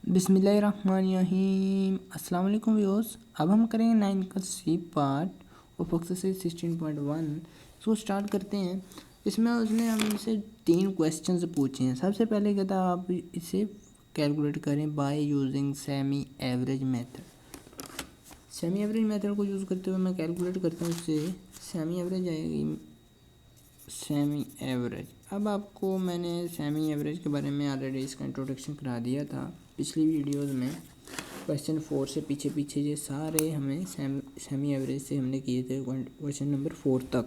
बिस्मिल्लाहिर्रहमानिर्रहीम। अस्सलाम वालेकुम व्यूअर्स। अब हम करेंगे 9 का सी पार्ट ऑफ एक्सरसाइज 16.1। इसको स्टार्ट करते हैं। इसमें उसने हमसे 3 क्वेश्चंस पूछे हैं। सबसे पहले कहता है आप इसे कैलकुलेट करें by using semi average method. Semi average method को यूज़ करते हुए मैं कैलकुलेट करता हूँ। इससे सेमी एवरेज आएगी। सेमी एवरेज, अब आपको मैंने सेमी एवरेज के बारे में ऑलरेडी इसका इंट्रोडक्शन करा दिया था पिछली वीडियोस में। क्वेश्चन 4 से पीछे पीछे ये सारे हमें सेमी एवरेज से हमने किए थे क्वेश्चन नंबर 4 तक।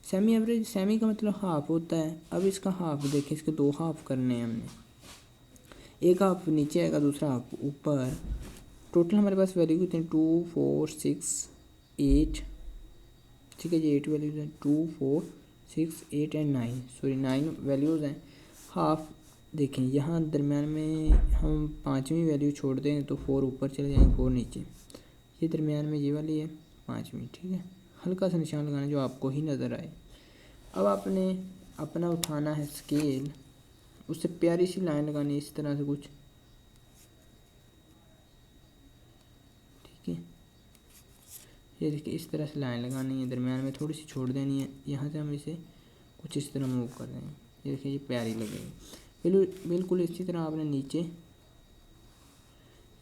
सेमी एवरेज, सेमी का मतलब हाफ होता है। अब इसका हाफ देखिए, इसके 2 हाफ करने हैं हमने। एक हाफ नीचे आएगा, दूसरा हाफ ऊपर। टोटल हमारे पास वैल्यू कितनी, 2 4 6 8। ठीक है, ये 8 वैल्यूज़ हैं। 2 4 6 8 एंड 9, सॉरी 9 वैल्यूज़ हैं। हाफ देखें, यहाँ दरम्यान में हम 5वीं वैल्यू छोड़ दें तो 4 ऊपर चले जाएंगे, 4 नीचे। ये दरम्यान में ये वाली है 5वीं। ठीक है, हल्का सा निशान लगाना जो आपको ही नज़र आए। अब आपने अपना उठाना है स्केल, उससे प्यारी सी लाइन लगानी है इस तरह से कुछ। ठीक है, ये देखिए इस तरह से लाइन लगानी है, दरम्यान में थोड़ी सी छोड़ देनी है। यहाँ से हम इसे कुछ इस तरह मूव कर रहे हैं। ये देखिए ये प्यारी लगेगी। बिल्कुल इसी तरह आपने नीचे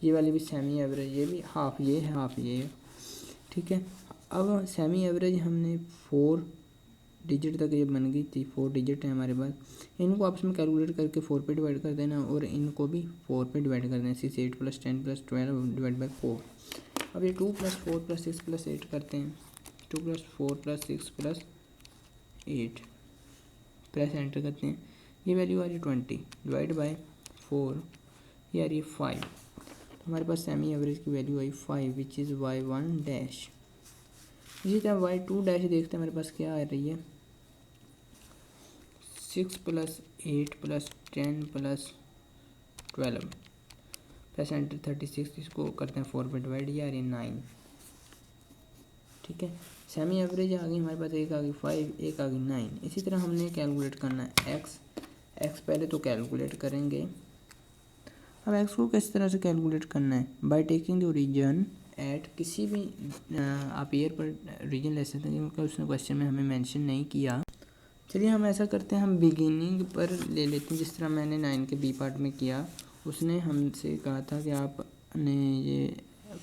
ये वाली भी सेमी एवरेज, ये भी हाफ ये है हाफ ये है। ठीक है, अब सेमी एवरेज हमने 4 डिजिट तक ये बन गई थी। 4 डिजिट है हमारे पास। इनको आपस में कैलकुलेट करके 4 पे डिवाइड कर देना और इनको भी 4 पे डिवाइड कर देना। 6 8 + 10 + 12 डिवाइड बाई 4। अब ये 2 + 4 + 6 + 8 करते हैं। 2 + 4 + 6 + 8 प्रेस एंटर करते हैं। ये वैल्यू आ रही 20 डिवाइड बाय 4, ये आ रही है 5। हमारे पास सेमी एवरेज की value I 5 which is y1 dash. इसी तरह y2 डैश देखते हैं हमारे पास क्या आ रही है। 6 + 8 + 10 + 12 प्रेस एंटर 36। इसको करते हैं 4 पे डिवाइड, ये आ रही है 9। ठीक है, सेमी एवरेज आ गई हमारे पास। एक आ गई 5, एक आ गई 9। इसी तरह हमने कैलकुलेट करना है एक्स पहले तो कैलकुलेट करेंगे। अब एक्स को किस तरह से कैलकुलेट करना है, by taking the origin at, किसी भी आप ईयर पर रीजन ले सकते हैं क्योंकि उसने क्वेश्चन में हमें मेंशन नहीं किया। चलिए हम ऐसा करते हैं, हम बिगिनिंग पर ले लेते हैं जिस तरह मैंने 9 के बी पार्ट में किया। उसने हमसे कहा था कि आपने ये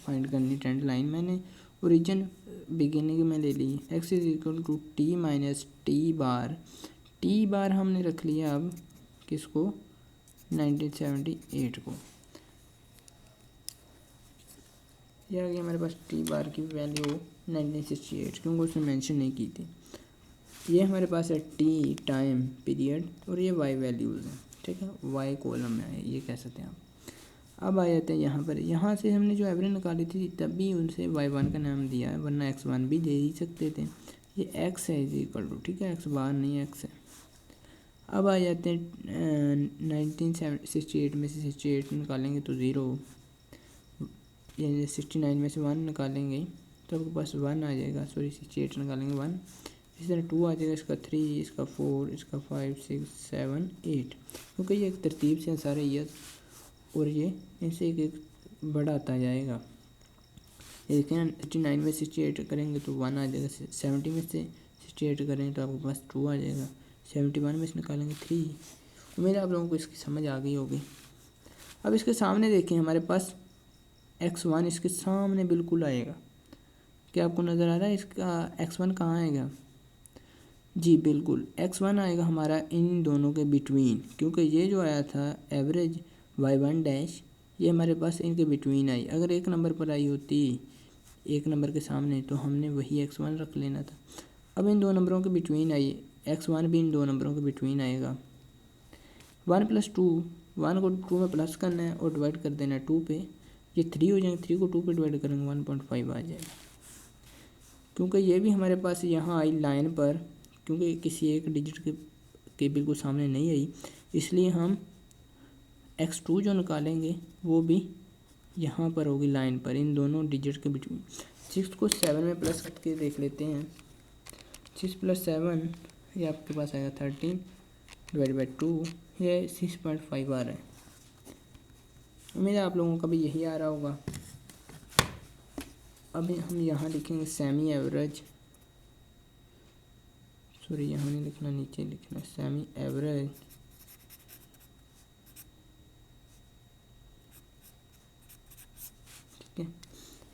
फाइंड करनी ट्रेंड लाइन। मैंने ओरिजिन बिगिनिंग में ले ली। x = t - t बार। टी बार हमने रख लिया अब किसको, 1978 को। ये आ गया हमारे पास टी बार की वैल्यू 1968 क्योंकि उसने मेंशन नहीं की थी। ये हमारे पास है टी टाइम पीरियड और ये वाई वैल्यूज़ हैं। ठीक है, वाई कॉलम में है, ये कह सकते हैं आप। अब आ जाते हैं यहाँ पर। यहाँ से हमने जो एवरेज निकाली थी तभी उनसे y1 का नाम दिया है, वरना x1 भी दे ही सकते थे। ये x है = ठीक है, x बार नहीं x है। अब आ जाते हैं 1968 में से 68 निकालेंगे तो 0, यानी 69 में से 1 निकालेंगे तो आपके पास 1 आ जाएगा। सॉरी 68 निकालेंगे 1। इसी तरह 2 आ जाएगा, इसका 3, इसका 4, इसका 5 6 7 8, क्योंकि ये एक तरतीब से सारे ईयर और ये इनसे एक एक बढ़ाता जाएगा। ये देखें 69 में 68 करेंगे तो 1 आ जाएगा। 70 में से 68 करेंगे तो आपके पास 2 आ जाएगा। 71 में से निकालेंगे 3। उम्मीद है आप लोगों को इसकी समझ आ गई होगी। अब इसके सामने देखें, हमारे पास x1 इसके सामने बिल्कुल आएगा। क्या आपको नज़र आ रहा है इसका x1 कहाँ आएगा? जी बिल्कुल, x1 आएगा हमारा इन दोनों के बिटवीन, क्योंकि ये जो आया था एवरेज y1 डैश, ये हमारे पास इनके बिटवीन आई। अगर एक नंबर पर आई होती, एक नंबर के सामने, तो हमने वही x1 रख लेना था। अब इन 2 नंबरों के बिटवीन आई, x1 भी इन 2 नंबरों के बिटवीन आएगा। 1 + 2, 1 को 2 में प्लस करना है और डिवाइड कर देना है 2 पे। ये 3 हो जाएंगे, 3 को 2 पे डिवाइड करेंगे 1.5 आ जाएगा। क्योंकि ये भी हमारे पास यहाँ आई लाइन पर, क्योंकि किसी एक डिजिट के बिल्कुल सामने नहीं आई, इसलिए हम x2 जो निकालेंगे वो भी यहाँ पर होगी लाइन पर, इन दोनों डिजिट के बिटवीन। 6 को 7 में प्लस करके देख लेते हैं। 6 + 7 ये आपके पास आएगा 13 डिवाइड बाई 2, ये 6.5 आ रहा है। उम्मीद है आप लोगों का भी यही आ रहा होगा। अभी हम यहाँ लिखेंगे सेमी एवरेज, सॉरी यहाँ नहीं लिखना, नीचे लिखना सेमी एवरेज ठीक है।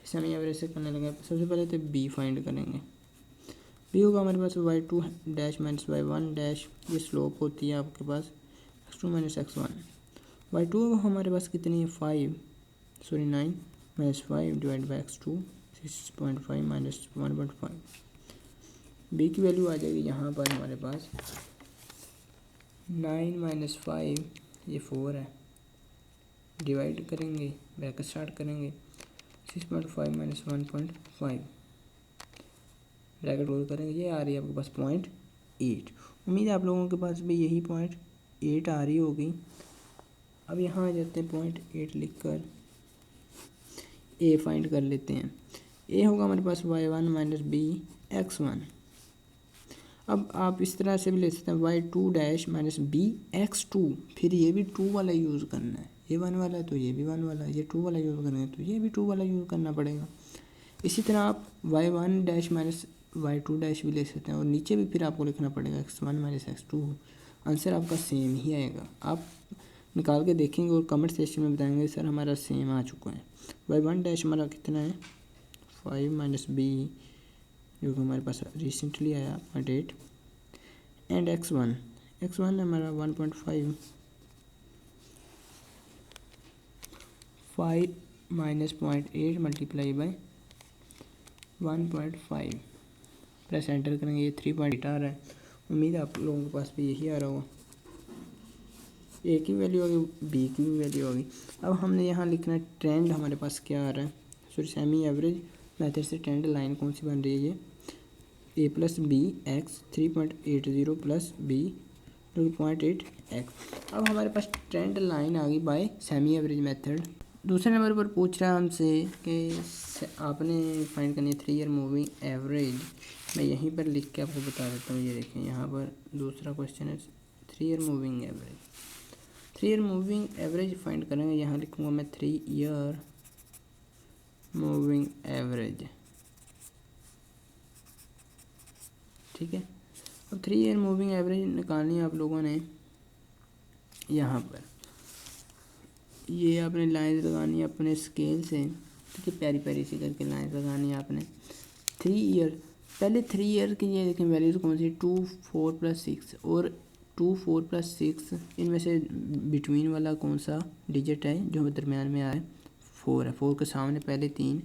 सेमी एवरेज से करने लगे, सबसे पहले तो बी फाइंड करेंगे। बी होगा हमारे पास y2 dash minus y1 dash, ये स्लोप होती है आपके पास x2 माइनस x1। y2 हमारे पास कितनी है 5, sorry 9 minus 5 divide by x2 6.5 minus 1.5। B की वैल्यू आ जाएगी यहाँ पर हमारे पास 9 माइनस 5, ये 4 है, डिवाइड करेंगे, ब्रैकेट स्टार्ट करेंगे 6.5 माइनस 1.5, ब्रैकेट क्लोज करेंगे, ये आ रही है आपके पास 0.8। उम्मीद है आप लोगों के पास भी यही 0.8 आ रही होगी। अब यहाँ आ जाते हैं 0.8 लिखकर ए फाइंड कर लेते हैं। ए होगा हमारे पास y1 माइनस बी x1। अब आप इस तरह से भी ले सकते हैं y2 dash minus B x2, फिर ये भी 2 वाला यूज़ करना है, ये 1 वाला है तो ये भी 1 वाला है, ये 2 वाला यूज़ करना है तो ये भी 2 वाला यूज़ करना पड़ेगा। इसी तरह आप y1 dash minus y2 dash भी ले सकते हैं और नीचे भी फिर आपको लिखना पड़ेगा x1 माइनस x2। आंसर आपका सेम ही आएगा। आप निकाल के देखेंगे और कमेंट सेक्शन में बताएंगे सर हमारा सेम आ चुका है। y1 डैश हमारा कितना है 5 माइनस बी, जो कि हमारे पास रिसेंटली आया 0.8, एंड x1 हमारा 1.5, 5 minus 0.8 multiply by 1.5, press enter करेंगे, ये 3.8 आ रहा है। उम्मीद है आप लोगों के पास भी यही आ रहा होगा। ए की वैल्यू होगी, बी की भी वैल्यू होगी। अब हमने यहाँ लिखना है ट्रेंड हमारे पास क्या आ रहा है, सॉरी सेमी एवरेज मेथड से ट्रेंड लाइन कौन सी बन रही है, ये a plus B X 3.80 plus B 0.8 X. अब हमारे पास ट्रेंड लाइन आ गई बाय सेमी एवरेज मेथड। दूसरे नंबर पर पूछ रहा है हमसे कि आपने फाइंड करनी है 3 ईयर मूविंग एवरेज। मैं यहीं पर लिख के आपको बता देता हूँ, ये देखें यहाँ पर दूसरा क्वेश्चन है 3 year moving average. 3 year moving average find करेंगे, यहाँ लिखूँगा मैं 3 ईयर मूविंग एवरेज, ठीक है। अब 3 ईयर मूविंग एवरेज निकालनी है आप लोगों ने। यहाँ पर ये आपने लाइन लगानी है अपने स्केल से, ठीक है, प्यारी प्यारी सी करके लाइन लगानी है आपने। 3 ईयर, पहले 3 ईयर की ये देखें वैल्यूज़ कौन सी, 2 4 प्लस 6 और 2 4 प्लस 6, इनमें से बिटवीन वाला कौन सा डिजिट है जो दरमियान में आया है, 4 है। 4 के सामने पहले 3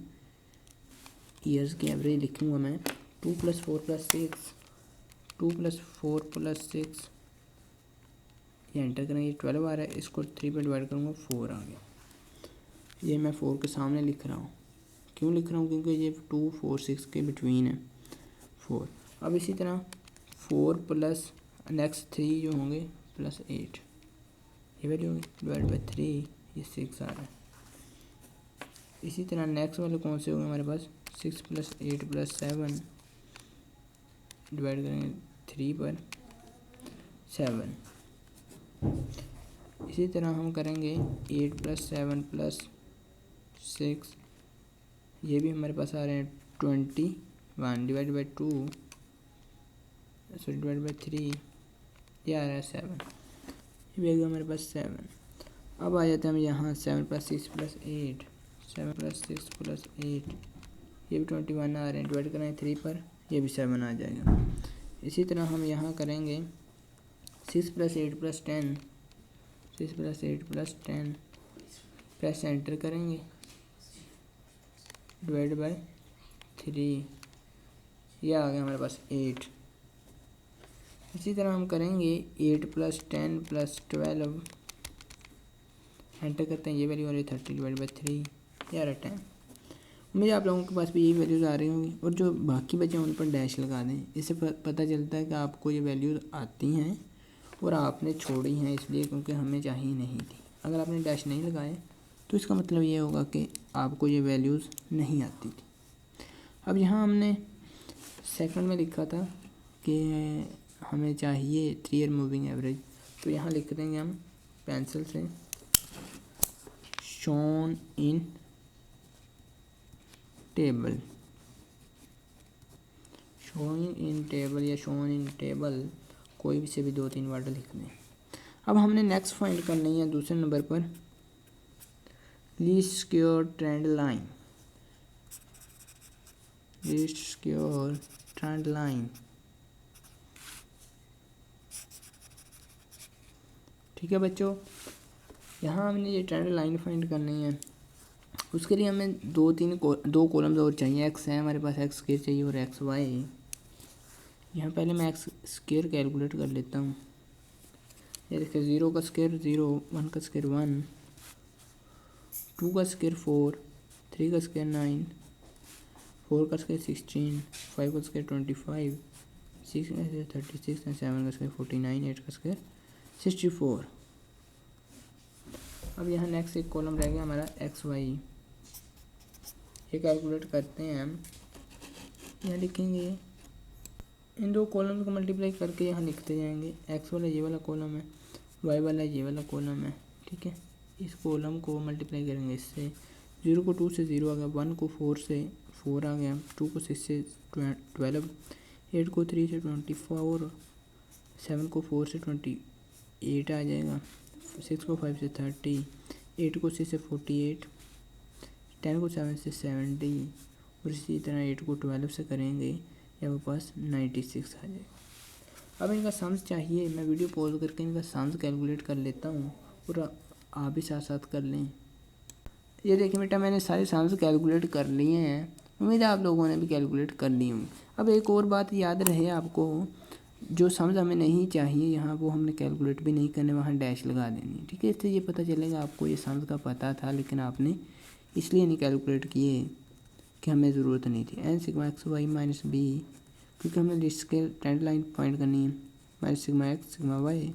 ईयर्स की एवरेज लिखूँगा मैं। 2 प्लस 4 प्लस 6, 2 प्लस 4 प्लस 6, ये एंटर करेंगे, 12 आ रहा है, इसको 3 पर डिवाइड करूँगा 4 आ गया। ये मैं 4 के सामने लिख रहा हूँ, क्यों लिख रहा हूँ, क्योंकि ये 2 4 6 के बिटवीन है 4। अब इसी तरह 4 प्लस नेक्स्ट 3 जो होंगे प्लस 8, ये वैल्यू होगी डिवाइड बाई 3, ये 6 आ रहा है। इसी तरह नेक्स्ट वाले कौन से होंगे हमारे पास, 6 प्लस 8 प्लस 7, डिवाइड करेंगे 3 पर 7। इसी तरह हम करेंगे 8 प्लस 7 प्लस 6, ये भी हमारे पास आ रहे हैं 21 divide by 2, sorry divide by 3, ये आ रहा है 7, ये भी हमारे पास 7। अब आ जाते हैं हम यहाँ 7 प्लस 6 प्लस 8, 7 प्लस 6 प्लस 8, ये भी 21 आ रहे हैं, डिवाइड करेंगे 3 पर, ये भी 7 आ जाएगा। इसी तरह हम यहाँ करेंगे 6 plus 8 plus 10, 6 plus 8 plus 10, press enter करेंगे, डिवाइड बाय 3, ये आ गया हमारे पास 8। इसी तरह हम करेंगे 8 प्लस 10 प्लस 12, एंटर करते हैं, ये वैल्यू आ रही है 30 डिवाइड बाई 3, ये आ रहा है 10। उम्मीद आप लोगों के पास भी यही वैल्यूज़ आ रही होंगी, और जो बाकी बचे उन पर डैश लगा दें, इससे पता चलता है कि आपको ये वैल्यूज़ आती हैं और आपने छोड़ी हैं इसलिए क्योंकि हमें चाहिए नहीं थी। अगर आपने डैश नहीं लगाए तो इसका मतलब ये होगा कि आपको ये वैल्यूज़ नहीं आती थी। अब यहाँ हमने सेकंड में लिखा था कि हमें चाहिए 3 ईयर मूविंग एवरेज, तो यहाँ लिख देंगे हम पेंसिल से shown in table, showing in table या शोन इन टेबल, कोई भी से भी 2-3 वर्ड लिख दें। अब हमने नेक्स्ट फाइंड करनी है दूसरे नंबर पर least square trend line, least square trend line. ठीक है बच्चों, यहाँ हमने ये ट्रेंड लाइन फाइंड करनी है। उसके लिए हमें दो कॉलम्स और चाहिए। एक्स है हमारे पास, एक्स स्क्वायर चाहिए और एक्स वाई। यहाँ पहले मैं एक्स स्क्वायर कैलकुलेट कर लेता हूँ। ये देखिए 0 का स्क्वायर 0, 1 का स्क्वायर 1, 2 का स्क्वायर 4, 3 का स्क्वायर 9, 4 का स्क्वायर 16, 5 का स्क्वायर 25, 6 का स्क्वायर 36, 7 का स्क्वायर 49, 8 का स्क्वायर 64। अब यहाँ नेक्स्ट एक कॉलम रह गया हमारा एक्स वाई। ये कैलकुलेट करते हैं हम। यहाँ लिखेंगे, इन दो कॉलम को मल्टीप्लाई करके यहाँ लिखते जाएंगे। एक्स वाला ये वाला कॉलम है, वाई वाला ये वाला कॉलम है। ठीक है, इस कॉलम को मल्टीप्लाई करेंगे इससे। 0 को 2 से 0 आ गया, 1 को 4 से 4 आ गया, 2 को 6 से 12, 8 को 3 से 24, 7 को 4 से 28 आ जाएगा, 6 को 5 से 30, 8 को 6 से 48, 10 को 7 से 70 और इसी तरह 8 को 12 से करेंगे, यहाँ पास 96 आ जाएगा। अब इनका सम्स चाहिए। मैं वीडियो पॉज करके इनका सम्स कैलकुलेट कर लेता हूँ और आप भी साथ साथ कर लें। ये देखिए बेटा, मैंने सारे सम्स कैलकुलेट कर लिए हैं। उम्मीद है आप लोगों ने भी कैलकुलेट कर ली होंगी। अब एक और बात याद रहे आपको, जो सम्स हमें नहीं चाहिए यहाँ वो हमने कैलकुलेट भी नहीं करने, वहाँ डैश लगा देनी। ठीक है, इससे ये पता चलेगा आपको ये सम्स का पता था लेकिन आपने इसलिए नहीं कैलकुलेट किए कि हमें ज़रूरत नहीं थी। N sigma X Y minus B, क्योंकि हमें लिस्ट के ट्रेंड लाइन फाइंड करनी है। Minus sigma X sigma Y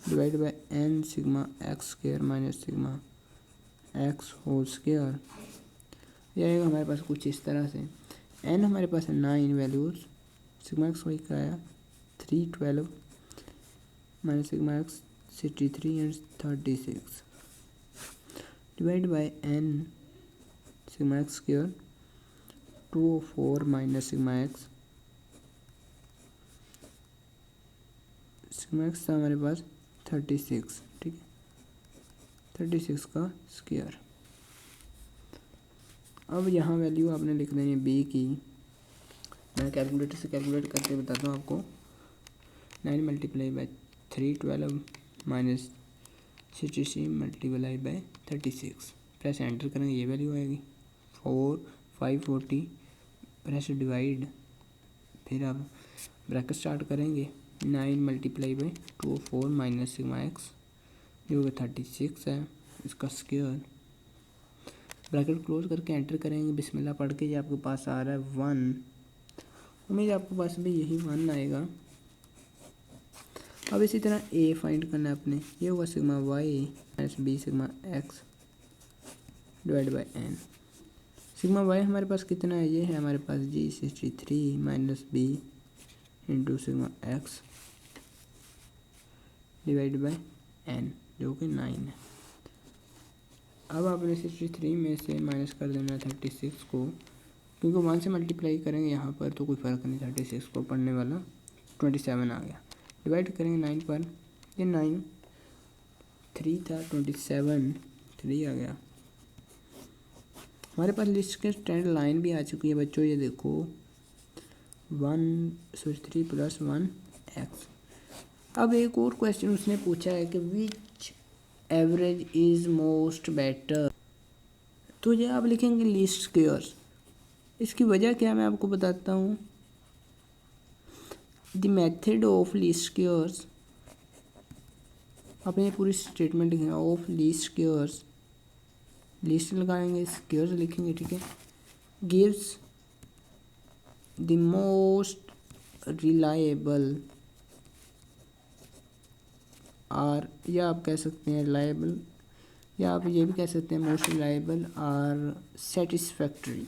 divide by N sigma X square minus sigma X whole square. यह आएगा हमारे पास कुछ इस तरह से। एन हमारे पास है 9 वैल्यूज़, सिग्मा एक्स वाई का आया 3 12 minus sigma X 63 and 36 divide by N sigma X square 204 minus sigma X था हमारे पास 36। ठीक है, 36 का स्क्वायर। अब यहाँ वैल्यू आपने लिख देनी है बी की। मैं कैलकुलेटर से कैलकुलेट करके बताता हूँ आपको। 9 multiply by 312 minus 63 multiply by 36। Press enter करेंगे, ये वैल्यू आएगी 540। प्रेस डिवाइड, फिर आप ब्रैकेट स्टार्ट करेंगे। 9 multiply by 204 minus sigma x जो कि 36 है, इसका स्क्वायर। ब्रैकेट क्लोज करके एंटर करेंगे, बिस्मिल्लाह पढ़ के। ये आपके पास आ रहा है 1। उम्मीद है आपके पास भी यही 1 आएगा। अब इसी तरह ए फाइंड करना है अपने। ये होगा sigma Y minus B sigma X divide by N. Sigma Y हमारे पास कितना है, ये है हमारे पास जी 63 minus B into sigma X divide by N जो कि 9 है। अब आपने 63 में से माइनस कर देना 36 को, क्योंकि 1 से मल्टीप्लाई करेंगे यहाँ पर तो कोई फ़र्क नहीं। 36 को पढ़ने वाला 27 आ गया। डिवाइड करेंगे 9 पर, ये 9 3 था, 27 3 आ गया। हमारे पास लिस्ट के ट्रेंड लाइन भी आ चुकी है बच्चों। ये देखो 3 प्लस 1 एक्स। अब एक और क्वेश्चन उसने पूछा है कि विच एवरेज इज़ मोस्ट बेटर। तो ये आप लिखेंगे लीस्ट स्क्वायर्स। इसकी वजह क्या मैं आपको बताता हूँ। The method of least squares, आपने ये पूरी स्टेटमेंट लिखेंगे ऑफ लीस्ट स्क्वायर्स, लिस्ट लगाएंगे स्क्वायर्स लिखेंगे। ठीक है, gives the most reliable or, या आप कह सकते हैं रिलायबल, या आप ये भी कह सकते हैं most reliable or satisfactory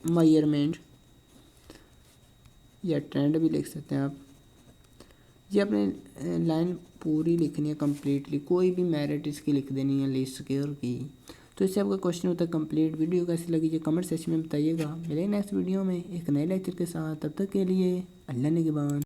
measurement, या ट्रेंड भी लिख सकते हैं आप, ये आपने लाइन पूरी लिखनी है कम्प्लीटली, कोई भी मेरिट इसकी लिख देनी है लिस्ट सिक्योर की। तो इससे आपका क्वेश्चन होता है कंप्लीट। वीडियो कैसी लगी ये कमेंट सेक्शन में बताइएगा। मिलेंगे नेक्स्ट वीडियो में एक नए लेक्चर के साथ, तब तक के लिए अल्लाह निगहबान।